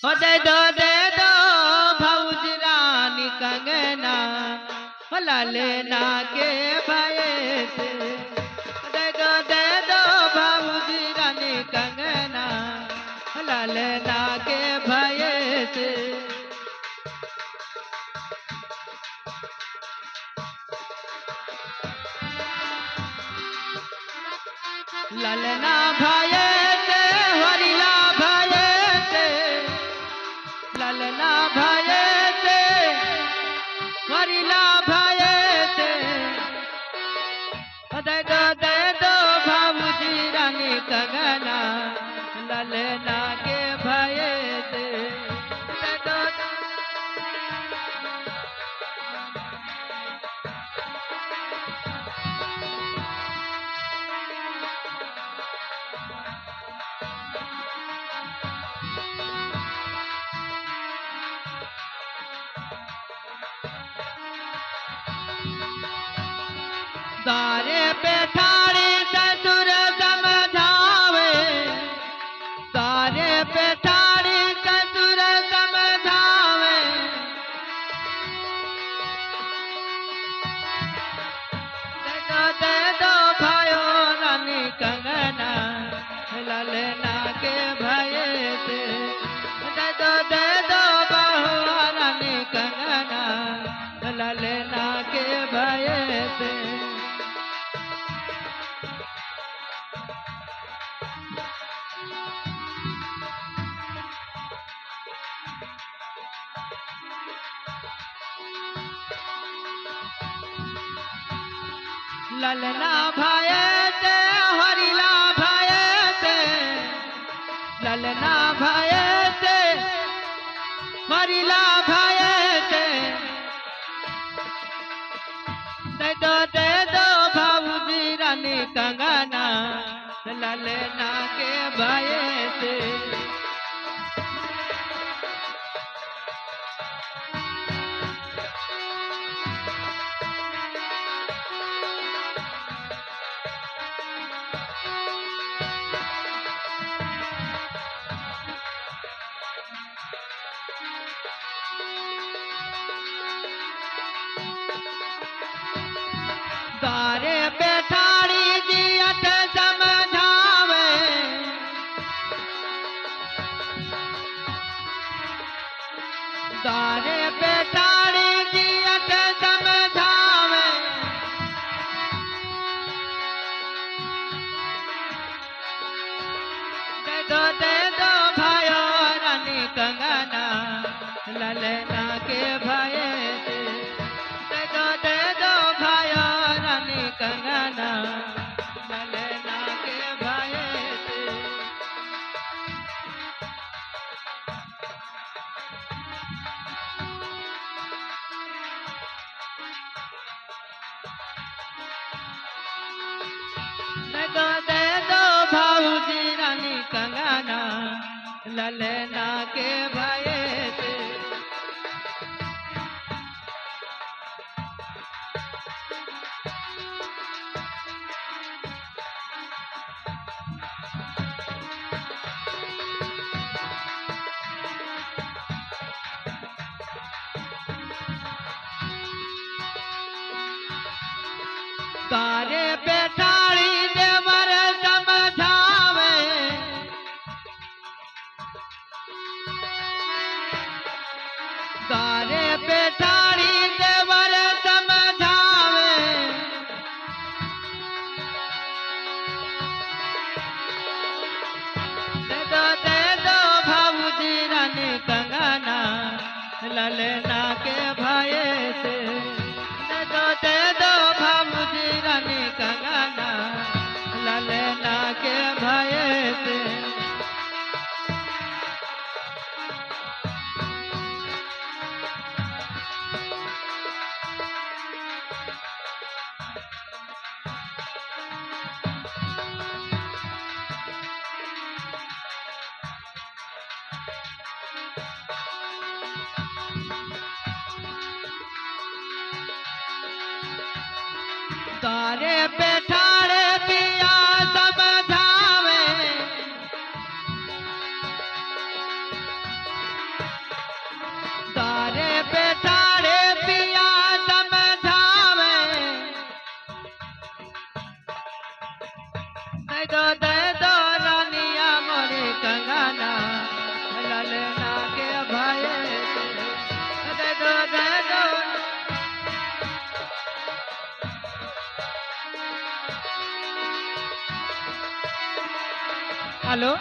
दे दो भौज रानी कंगना ललना के भये से दे दो भौज रानी कंगना ललना के भये से ललना भये से हरिला भये से ललना भये से हरिला भये से दे दो भौजी रानी कंगना ललना के भये से तारे पे ठाड़ी ससुर समझावे तारे पे ठाड़ी ससुर समझावे दे दो भयो रानी कंगना ललना के भये से दे दो बहु रानी कंगना ललना के भये से ललना भये से हरिला भये से ललना भये से हरिला भये से दे दो भौजी रानी कंगना ललना के भये से तारे पे ठाड़ी जियत समझावे तारे पे ठाड़ी जियत समझावे दे दो भयो रानी कंगना ललना के भये से दे दो भयो रानी कंगना ललना के भये से दे दो भौजी रानी कंगना ललना के भये से तारे पे ठाड़ी देवर समझावे तारे पे ठाड़ी देवर समझावे दे दो भौजी रानी कंगना ललना के भये से दे दो भौजी रानी कंगना ललना के भये से तारे पे ठाड़े पिया समझावे दे दो रानिया मोरे कंगना ललना के भाई से दे दो हेलो